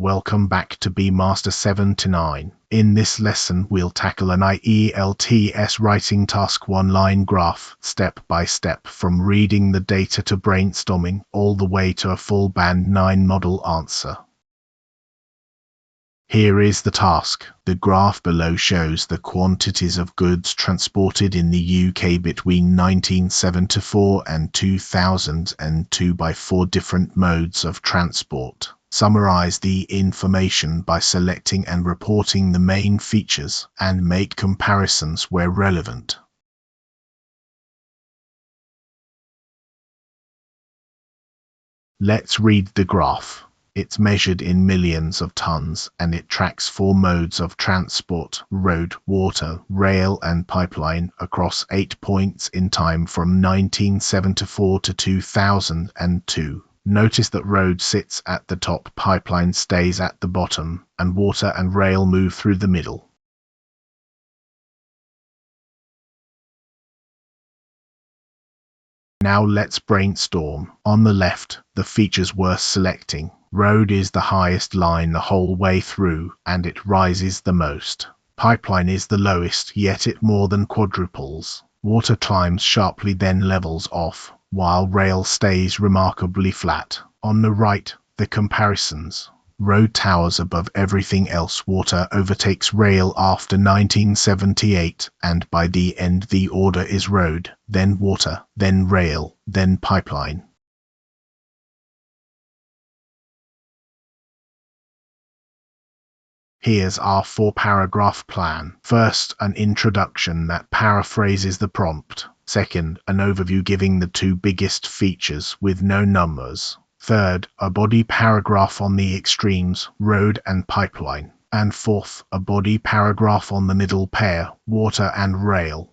Welcome back to B Master 7 to 9. In this lesson we'll tackle an ielts writing task 1 line graph, step by step from reading the data to brainstorming, all the way to a full band 9 model answer. Here is the task. The graph below shows the quantities of goods transported in the UK between 1974 and 2002 by 4 different modes of transport. Summarize the information by selecting and reporting the main features, and make comparisons where relevant. Let's read the graph. It's measured in millions of tons, and it tracks 4 modes of transport: road, water, rail and pipeline, across 8 points in time from 1974 to 2002. Notice that road sits at the top, pipeline stays at the bottom, and water and rail move through the middle. Now let's brainstorm. On the left, the features worth selecting. Road is the highest line the whole way through, and it rises the most. Pipeline is the lowest, yet it more than quadruples. Water climbs sharply then levels off, while rail stays remarkably flat. On the right, the comparisons. Road towers above everything else, water overtakes rail after 1978, and by the end the order is road, then water, then rail, then pipeline. Here's our 4-paragraph plan. First, an introduction that paraphrases the prompt. Second, an overview giving the 2 biggest features with no numbers. Third, a body paragraph on the extremes, road and pipeline. And fourth, a body paragraph on the middle pair, water and rail.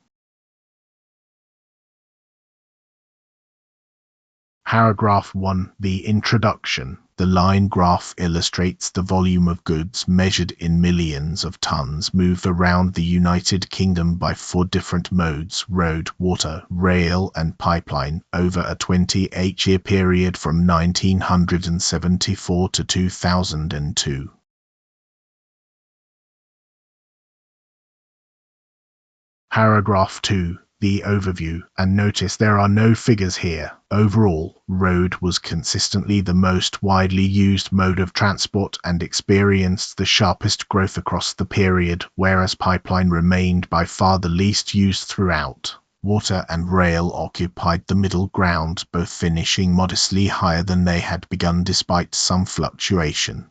Paragraph 1. The introduction. The line graph illustrates the volume of goods measured in millions of tons moved around the United Kingdom by 4 different modes: road, water, rail and pipeline, over a 28-year period from 1974 to 2002. Paragraph 2. The overview, and notice there are no figures here. Overall, road was consistently the most widely used mode of transport and experienced the sharpest growth across the period, whereas pipeline remained by far the least used throughout. Water and rail occupied the middle ground, both finishing modestly higher than they had begun despite some fluctuation.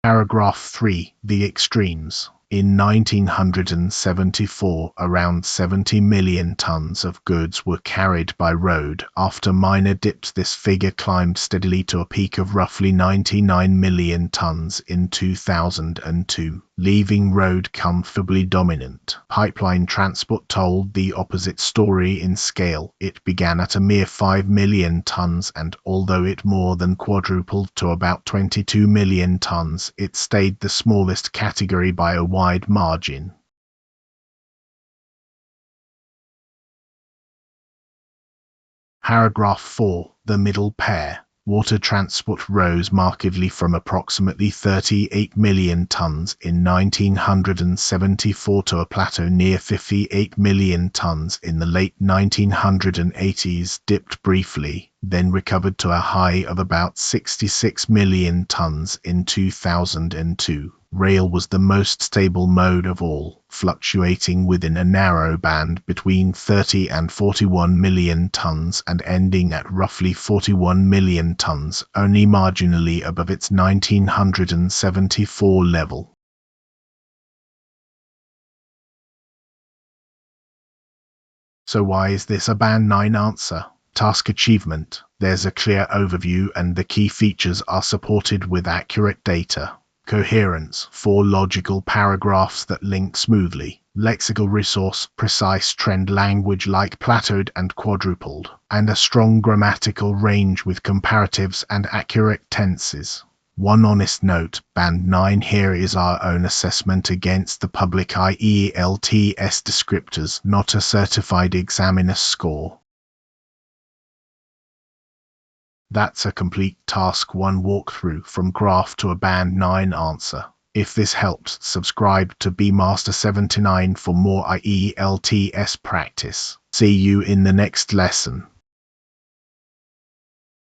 Paragraph 3. The extremes. In 1974, around 70 million tons of goods were carried by road. After minor dips, this figure climbed steadily to a peak of roughly 99 million tons in 2002, leaving road comfortably dominant. Pipeline transport told the opposite story in scale. It began at a mere 5 million tons, and although it more than quadrupled to about 22 million tons, it stayed the smallest category by a wide margin. Paragraph 4. The middle pair. Water transport rose markedly from approximately 38 million tons in 1974 to a plateau near 58 million tons in the late 1980s, dipped briefly, then recovered to a high of about 66 million tons in 2002. Rail was the most stable mode of all, fluctuating within a narrow band between 30 and 41 million tons and ending at roughly 41 million tons, only marginally above its 1974 level. So why is this a Band 9 answer? Task achievement. There's a clear overview and the key features are supported with accurate data. Coherence, 4 logical paragraphs that link smoothly. Lexical resource, precise trend language like plateaued and quadrupled. And a strong grammatical range with comparatives and accurate tenses. One honest note, Band 9 here is our own assessment against the public ielts descriptors, not a certified examiner score. That's a complete Task 1 walkthrough from graph to a Band 9 answer. If this helps, subscribe to BMaster79 for more ielts practice. See you in the next lesson.